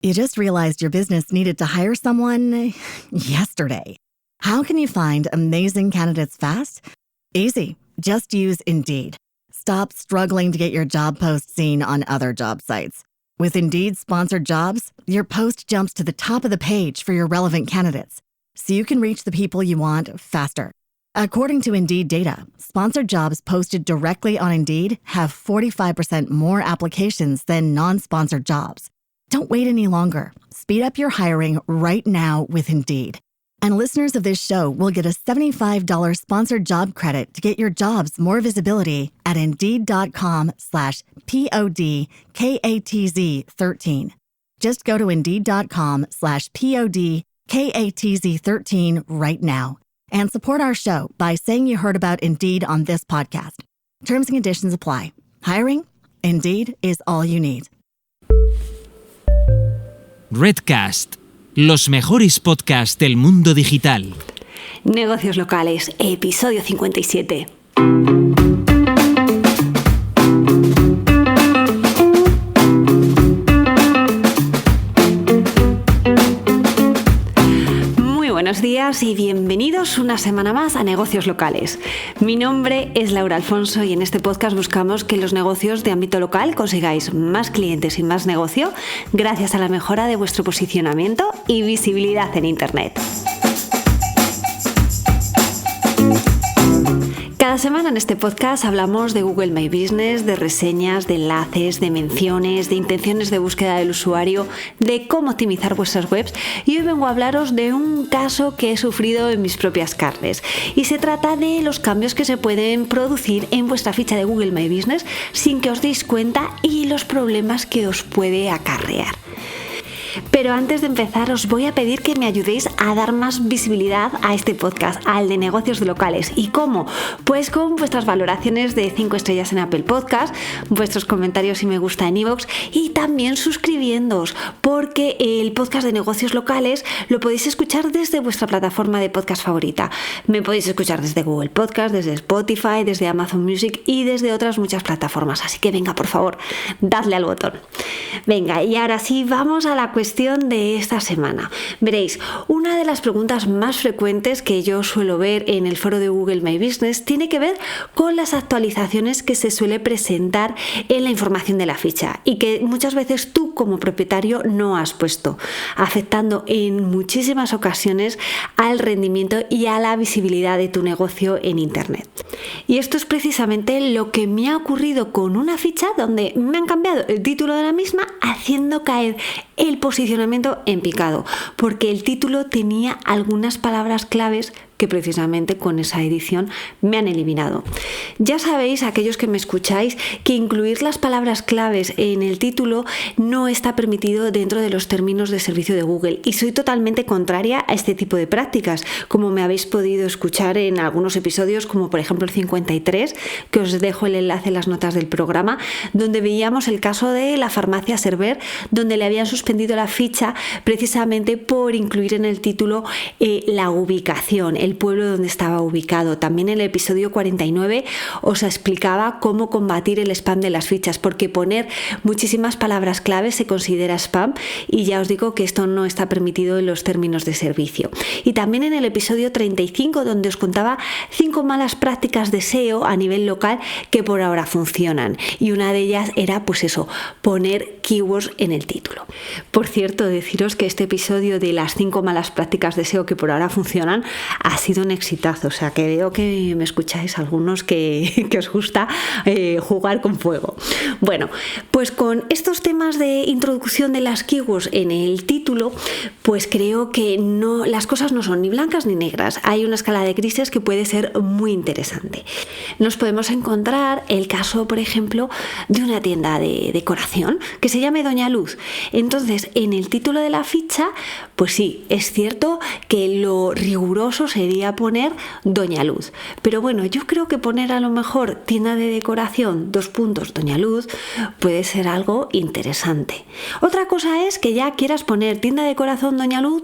You just realized your business needed to hire someone yesterday. How can you find amazing candidates fast? Easy. Just use Indeed. Stop struggling to get your job post seen on other job sites. With Indeed sponsored jobs, your post jumps to the top of the page for your relevant candidates, so you can reach the people you want faster. According to Indeed data, sponsored jobs posted directly on Indeed have 45% more applications than non-sponsored jobs. Don't wait any longer. Speed up your hiring right now with Indeed. And listeners of this show will get a $75 sponsored job credit to get your jobs more visibility at Indeed.com/PODKATZ13. Just go to Indeed.com/PODKATZ13 right now and support our show by saying you heard about Indeed on this podcast. Terms and conditions apply. Hiring? Indeed is all you need. Redcast, los mejores podcasts del mundo digital. Negocios locales, episodio 57. Buenos días y bienvenidos una semana más a Negocios Locales. Mi nombre es Laura Alfonso y en este podcast buscamos que los negocios de ámbito local consigáis más clientes y más negocio gracias a la mejora de vuestro posicionamiento y visibilidad en Internet. Cada semana en este podcast hablamos de Google My Business, de reseñas, de enlaces, de menciones, de intenciones de búsqueda del usuario, de cómo optimizar vuestras webs y hoy vengo a hablaros de un caso que he sufrido en mis propias carnes y se trata de los cambios que se pueden producir en vuestra ficha de Google My Business sin que os deis cuenta y los problemas que os puede acarrear. Pero antes de empezar os voy a pedir que me ayudéis a dar más visibilidad a este podcast, al de negocios locales. ¿Y cómo? Pues con vuestras valoraciones de 5 estrellas en Apple Podcast, vuestros comentarios y me gusta en iVoox y también suscribiéndoos, porque el podcast de negocios locales lo podéis escuchar desde vuestra plataforma de podcast favorita. Me podéis escuchar desde Google Podcast, desde Spotify, desde Amazon Music y desde otras muchas plataformas. Así que venga, por favor, dadle al botón. Venga, y ahora sí, vamos a la cuestión de esta semana. Veréis, una de las preguntas más frecuentes que yo suelo ver en el foro de Google My Business tiene que ver con las actualizaciones que se suele presentar en la información de la ficha y que muchas veces tú como propietario no has puesto, afectando en muchísimas ocasiones al rendimiento y a la visibilidad de tu negocio en Internet. Y esto es precisamente lo que me ha ocurrido con una ficha donde me han cambiado el título de la misma haciendo caer el posicionamiento en picado, porque el título tenía algunas palabras claves que precisamente con esa edición me han eliminado. Ya sabéis, aquellos que me escucháis, que incluir las palabras claves en el título no está permitido dentro de los términos de servicio de Google y soy totalmente contraria a este tipo de prácticas, como me habéis podido escuchar en algunos episodios, como por ejemplo el 53, que os dejo el enlace en las notas del programa, donde veíamos el caso de la farmacia Server, donde le habían suspendido la ficha precisamente por incluir en el título la ubicación, el pueblo donde estaba ubicado. También en el episodio 49 os explicaba cómo combatir el spam de las fichas, porque poner muchísimas palabras clave se considera spam y ya os digo que esto no está permitido en los términos de servicio. Y también en el episodio 35, donde os contaba 5 malas prácticas de SEO a nivel local que por ahora funcionan, y una de ellas era pues eso, poner keywords en el título. Por cierto, deciros que este episodio de las 5 malas prácticas de SEO que por ahora funcionan ha sido un exitazo, o sea que veo que me escucháis algunos que os gusta jugar con fuego. Bueno, pues con estos temas de introducción de las keywords en el título, pues creo que no, las cosas no son ni blancas ni negras, hay una escala de grises que puede ser muy interesante. Nos podemos encontrar el caso, por ejemplo, de una tienda de decoración que se llame Doña Luz. Entonces, en el título de la ficha, pues sí, es cierto que lo riguroso sería sería poner Doña Luz. Pero bueno, yo creo que poner a lo mejor tienda de decoración, Doña Luz, puede ser algo interesante. Otra cosa es que ya quieras poner tienda de decoración Doña Luz,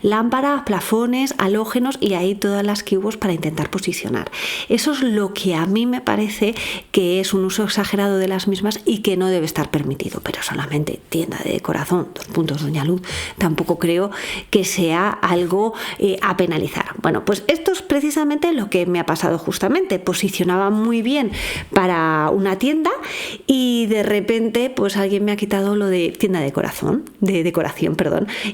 lámparas, plafones, halógenos y ahí todas las keywords para intentar posicionar. Eso es lo que a mí me parece que es un uso exagerado de las mismas y que no debe estar permitido, pero solamente tienda de decoración, Doña Luz, tampoco creo que sea algo a penalizar. Bueno, pues esto es precisamente lo que me ha pasado justamente. Posicionaba muy bien para una tienda y de repente pues alguien me ha quitado lo de tienda de decoración,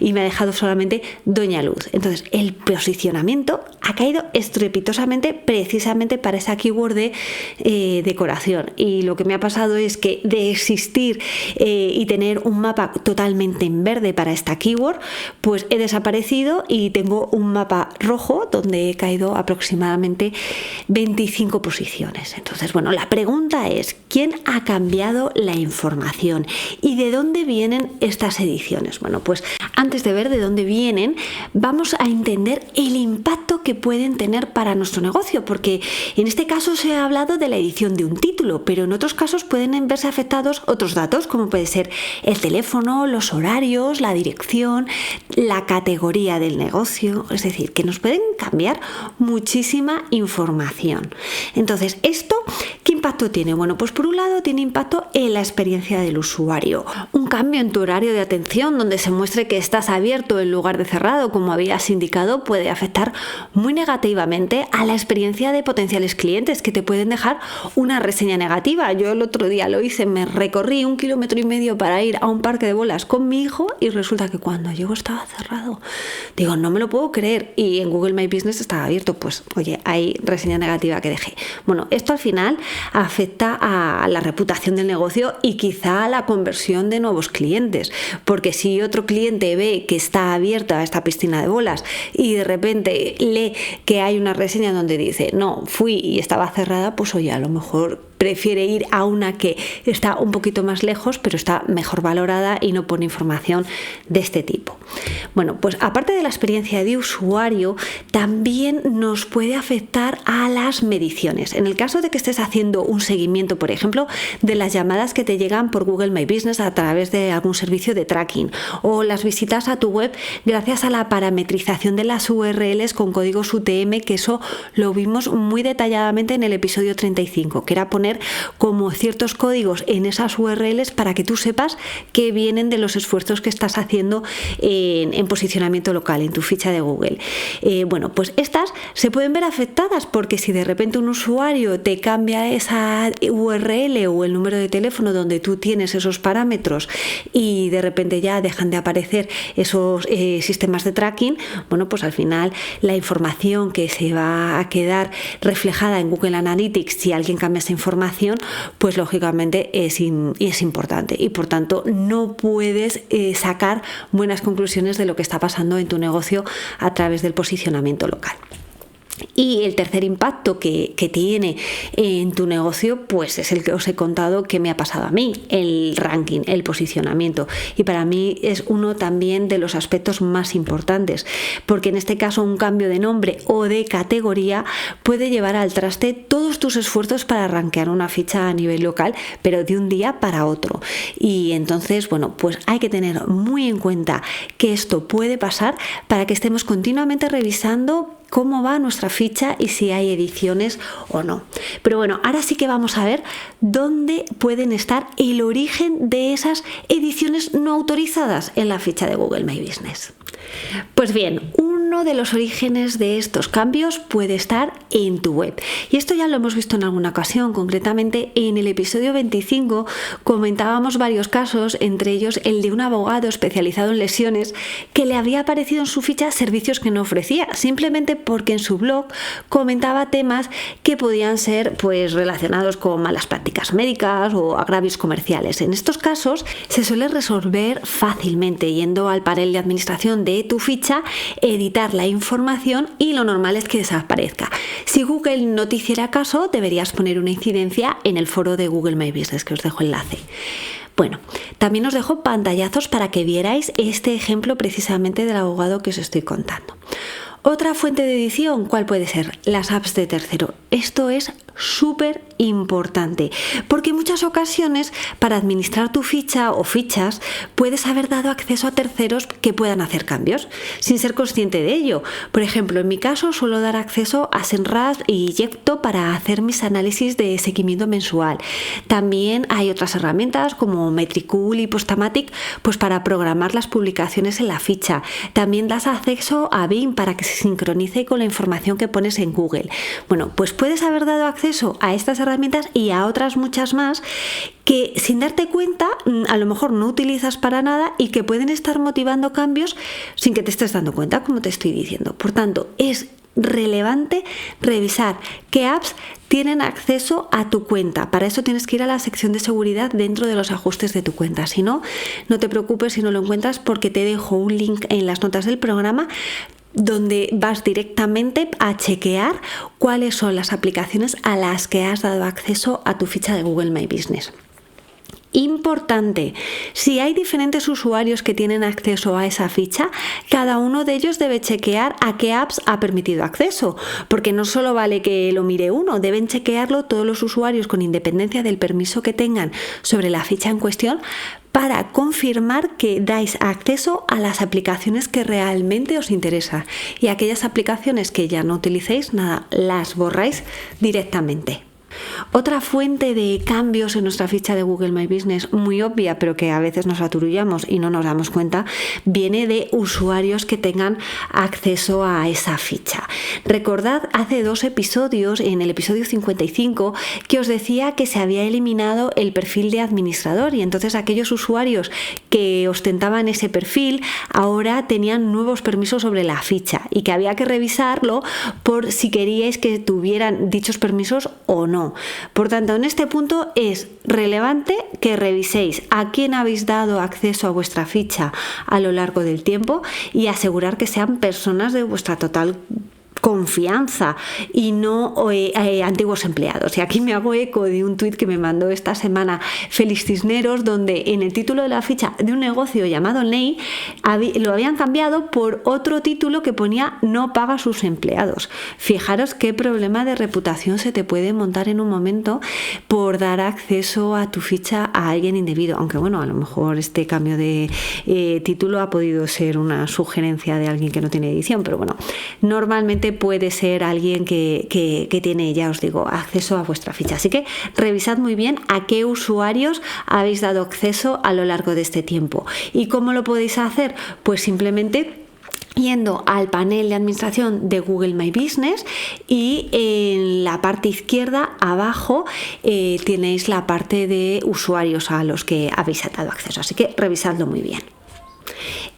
y me ha dejado solamente Doña Luz. Entonces el posicionamiento ha caído estrepitosamente precisamente para esa keyword de decoración, y lo que me ha pasado es que de existir y tener un mapa totalmente en verde para esta keyword, pues he desaparecido y tengo un mapa rojo donde he caído aproximadamente 25 posiciones. Entonces, bueno, la pregunta es: ¿quién ha cambiado la información y de dónde vienen estas ediciones? Bueno, pues antes de ver de dónde vienen, vamos a entender el impacto que pueden tener para nuestro negocio, porque en este caso se ha hablado de la edición de un título, pero en otros casos pueden verse afectados otros datos, como puede ser el teléfono, los horarios, la dirección, la categoría del negocio, es decir, que nos pueden cambiar muchísima información. Entonces, ¿esto qué impacto tiene? Bueno, pues por un lado tiene impacto en la experiencia del usuario. Un cambio en tu horario de atención donde se muestre que estás abierto en lugar de cerrado, como habías indicado, puede afectar muy negativamente a la experiencia de potenciales clientes que te pueden dejar una reseña negativa. Yo el otro día lo hice, me recorrí 1,5 kilómetros para ir a un parque de bolas con mi hijo y resulta que cuando llego estaba cerrado. Digo, no me lo puedo creer, y en Google My Business estaba abierto. Pues oye, hay reseña negativa que dejé. Bueno, esto al final afecta a la reputación del negocio y quizá a la conversión de nuevos clientes, porque si otro cliente ve que está abierta esta piscina de bolas y de repente lee que hay una reseña donde dice no, fui y estaba cerrada, pues oye, a lo mejor prefiere ir a una que está un poquito más lejos pero está mejor valorada y no pone información de este tipo. Bueno, pues aparte de la experiencia de usuario, también nos puede afectar a las mediciones. En el caso de que estés haciendo un seguimiento, por ejemplo, de las llamadas que te llegan por Google My Business a través de algún servicio de tracking, o las visitas a tu web gracias a la parametrización de las URLs con códigos UTM, que eso lo vimos muy detalladamente en el episodio 35, que era poner como ciertos códigos en esas URLs para que tú sepas que vienen de los esfuerzos que estás haciendo en posicionamiento local, en tu ficha de Google. Bueno, pues estas se pueden ver afectadas porque si de repente un usuario te cambia esa URL o el número de teléfono donde tú tienes esos parámetros y de repente ya dejan de aparecer esos sistemas de tracking, bueno, pues al final la información que se va a quedar reflejada en Google Analytics, si alguien cambia esa información, pues lógicamente es importante y por tanto no puedes sacar buenas conclusiones de lo que está pasando en tu negocio a través del posicionamiento local. Y el tercer impacto que tiene en tu negocio, pues es el que os he contado que me ha pasado a mí, el ranking, el posicionamiento. Y para mí es uno también de los aspectos más importantes, porque en este caso un cambio de nombre o de categoría puede llevar al traste todos tus esfuerzos para rankear una ficha a nivel local, pero de un día para otro. Y entonces, bueno, pues hay que tener muy en cuenta que esto puede pasar para que estemos continuamente revisando cómo va nuestra ficha y si hay ediciones o no. Pero bueno, ahora sí que vamos a ver dónde pueden estar el origen de esas ediciones no autorizadas en la ficha de Google My Business. Pues bien, uno de los orígenes de estos cambios puede estar en tu web. Y esto ya lo hemos visto en alguna ocasión, concretamente en el episodio 25 comentábamos varios casos, entre ellos el de un abogado especializado en lesiones que le había aparecido en su ficha servicios que no ofrecía, simplemente porque en su blog comentaba temas que podían ser pues relacionados con malas prácticas médicas o agravios comerciales. En estos casos se suele resolver fácilmente yendo al panel de administración de tu ficha, editar la información y lo normal es que desaparezca. Si Google no te hiciera caso, deberías poner una incidencia en el foro de Google My Business, que os dejo enlace. Bueno, también os dejo pantallazos para que vierais este ejemplo precisamente del abogado que os estoy contando. Otra fuente de edición, ¿cuál puede ser? Las apps de tercero. Esto es súper importante, porque en muchas ocasiones para administrar tu ficha o fichas puedes haber dado acceso a terceros que puedan hacer cambios sin ser consciente de ello. Por ejemplo, en mi caso suelo dar acceso a Semrush y Yecto para hacer mis análisis de seguimiento mensual. También hay otras herramientas como Metricool y Postamatic pues para programar las publicaciones en la ficha. También das acceso a Bing para que se sincronice con la información que pones en Google. Bueno, pues puedes haber dado acceso a estas herramientas y a otras muchas más que sin darte cuenta a lo mejor no utilizas para nada y que pueden estar motivando cambios sin que te estés dando cuenta, como te estoy diciendo. Por tanto, es relevante revisar qué apps tienen acceso a tu cuenta. Para eso tienes que ir a la sección de seguridad dentro de los ajustes de tu cuenta. Si no, no te preocupes si no lo encuentras, porque te dejo un link en las notas del programa donde vas directamente a chequear cuáles son las aplicaciones a las que has dado acceso a tu ficha de Google My Business. Importante, si hay diferentes usuarios que tienen acceso a esa ficha, cada uno de ellos debe chequear a qué apps ha permitido acceso, porque no solo vale que lo mire uno, deben chequearlo todos los usuarios con independencia del permiso que tengan sobre la ficha en cuestión, para confirmar que dais acceso a las aplicaciones que realmente os interesan, y aquellas aplicaciones que ya no utilicéis, nada, las borráis directamente. Otra fuente de cambios en nuestra ficha de Google My Business, muy obvia, pero que a veces nos aturullamos y no nos damos cuenta, viene de usuarios que tengan acceso a esa ficha. Recordad hace 2 episodios, en el episodio 55, que os decía que se había eliminado el perfil de administrador, y entonces aquellos usuarios que ostentaban ese perfil ahora tenían nuevos permisos sobre la ficha y que había que revisarlo por si queríais que tuvieran dichos permisos o no. Por tanto, en este punto es relevante que reviséis a quién habéis dado acceso a vuestra ficha a lo largo del tiempo y asegurar que sean personas de vuestra total confianza y no antiguos empleados. Y aquí me hago eco de un tuit que me mandó esta semana Félix Cisneros, donde en el título de la ficha de un negocio llamado Ney lo habían cambiado por otro título que ponía "no paga a sus empleados". Fijaros qué problema de reputación se te puede montar en un momento por dar acceso a tu ficha a alguien indebido, aunque bueno, a lo mejor este cambio de título ha podido ser una sugerencia de alguien que no tiene edición, pero bueno, normalmente puede ser alguien que tiene, ya os digo, acceso a vuestra ficha. Así que revisad muy bien a qué usuarios habéis dado acceso a lo largo de este tiempo. ¿Y cómo lo podéis hacer? Pues simplemente yendo al panel de administración de Google My Business, y en la parte izquierda abajo tenéis la parte de usuarios a los que habéis dado acceso. Así que revisadlo muy bien.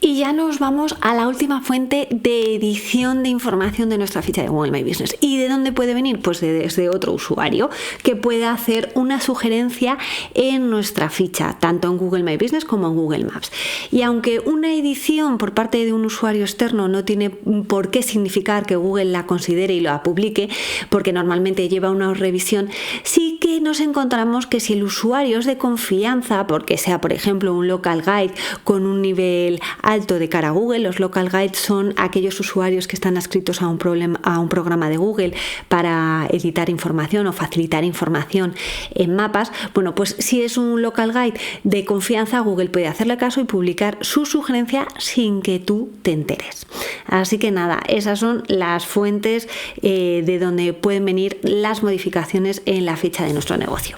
Y ya nos vamos a la última fuente de edición de información de nuestra ficha de Google My Business. ¿Y de dónde puede venir? Pues desde otro usuario que pueda hacer una sugerencia en nuestra ficha, tanto en Google My Business como en Google Maps. Y aunque una edición por parte de un usuario externo no tiene por qué significar que Google la considere y la publique, porque normalmente lleva una revisión, sí que nos encontramos que si el usuario es de confianza, porque sea por ejemplo un local guide con un nivel alto de cara a Google. Los local guides son aquellos usuarios que están adscritos a un programa de Google para editar información o facilitar información en mapas. Bueno, pues si es un local guide de confianza, Google puede hacerle caso y publicar su sugerencia sin que tú te enteres. Así que nada, esas son las fuentes de donde pueden venir las modificaciones en la ficha de nuestro negocio.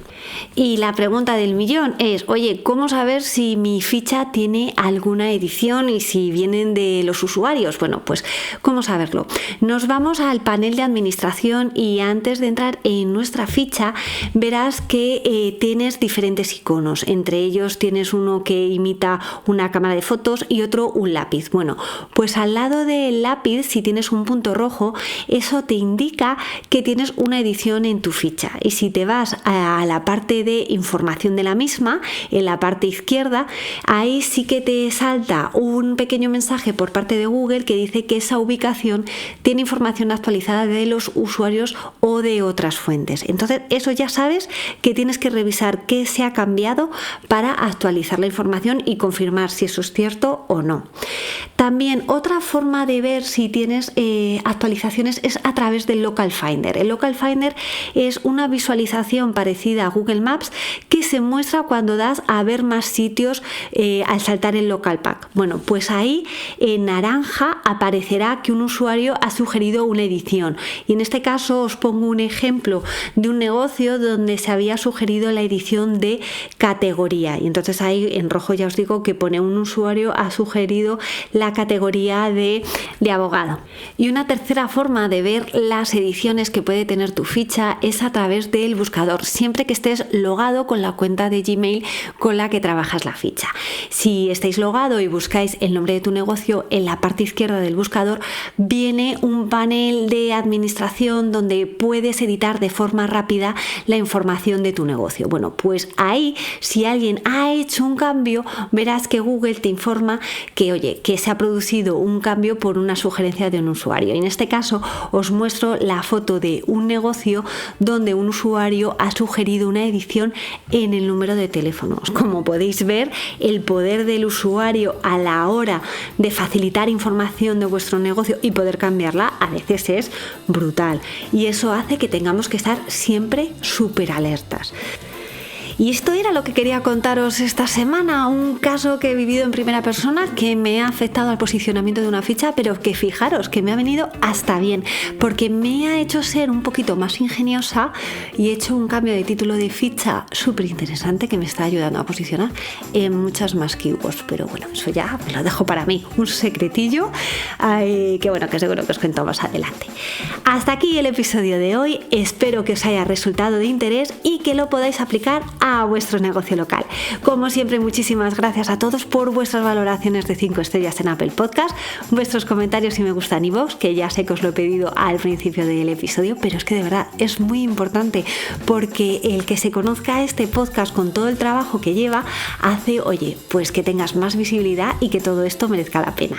Y la pregunta del millón es, oye, ¿cómo saber si mi ficha tiene alguna edición y si vienen de los usuarios? Bueno, pues ¿cómo saberlo? Nos vamos al panel de administración y antes de entrar en nuestra ficha verás que tienes diferentes iconos. Entre ellos tienes uno que imita una cámara de fotos y otro un lápiz. Bueno, pues al lado del lápiz, si tienes un punto rojo, eso te indica que tienes una edición en tu ficha. Y si te vas a la parte parte de información de la misma, en la parte izquierda, ahí sí que te salta un pequeño mensaje por parte de Google que dice que esa ubicación tiene información actualizada de los usuarios o de otras fuentes. Entonces, eso ya sabes que tienes que revisar qué se ha cambiado para actualizar la información y confirmar si eso es cierto o no. También otra forma de ver si tienes actualizaciones es a través del Local Finder. El Local Finder es una visualización parecida a Google Maps que se muestra cuando das a ver más sitios al saltar el Local Pack. Bueno, pues ahí en naranja aparecerá que un usuario ha sugerido una edición, y en este caso os pongo un ejemplo de un negocio donde se había sugerido la edición de categoría, y entonces ahí en rojo ya os digo que pone un usuario ha sugerido la categoría de abogado. Y una tercera forma de ver las ediciones que puede tener tu ficha es a través del buscador, siempre que estés logado con la cuenta de Gmail con la que trabajas la ficha. Si estáis logado y buscáis el nombre de tu negocio, en la parte izquierda del buscador viene un panel de administración donde puedes editar de forma rápida la información de tu negocio. Bueno, pues ahí, si alguien ha hecho un cambio, verás que Google te informa que, oye, que se ha producido un cambio por una sugerencia de un usuario. Y en este caso os muestro la foto de un negocio donde un usuario ha sugerido una edición en el número de teléfono. Como podéis ver, el poder del usuario a la hora de facilitar información de vuestro negocio y poder cambiarla a veces es brutal, y eso hace que tengamos que estar siempre súper alertas. Y esto era lo que quería contaros esta semana, un caso que he vivido en primera persona que me ha afectado al posicionamiento de una ficha, pero que fijaros que me ha venido hasta bien, porque me ha hecho ser un poquito más ingeniosa y he hecho un cambio de título de ficha súper interesante que me está ayudando a posicionar en muchas más keywords. Pero bueno, eso ya me lo dejo para mí, un secretillo que bueno, que seguro que os cuento más adelante. Hasta aquí el episodio de hoy, espero que os haya resultado de interés y que lo podáis aplicar a vuestro negocio local. Como siempre, muchísimas gracias a todos por vuestras valoraciones de 5 estrellas en Apple Podcast, vuestros comentarios y me gusta en iVoox, que ya sé que os lo he pedido al principio del episodio, pero es que de verdad es muy importante, porque el que se conozca este podcast con todo el trabajo que lleva hace, oye, pues que tengas más visibilidad y que todo esto merezca la pena.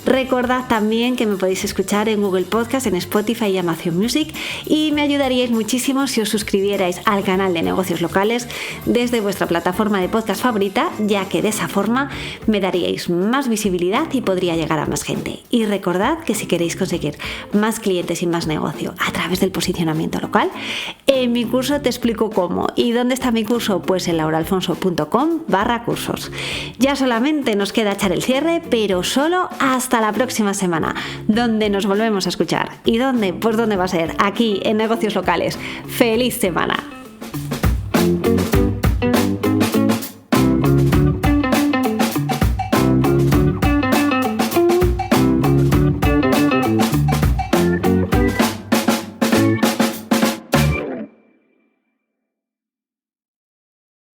Recordad también que me podéis escuchar en Google Podcast, en Spotify y Amazon Music, y me ayudaríais muchísimo si os suscribierais al canal de negocios locales desde vuestra plataforma de podcast favorita, ya que de esa forma me daríais más visibilidad y podría llegar a más gente. Y recordad que si queréis conseguir más clientes y más negocio a través del posicionamiento local, en mi curso te explico cómo. ¿Y dónde está mi curso? Pues en lauraalfonso.com/cursos. Ya solamente nos queda echar el cierre, pero solo hasta la próxima semana, donde nos volvemos a escuchar. ¿Y dónde? Pues dónde va a ser, aquí en Negocios Locales. ¡Feliz semana!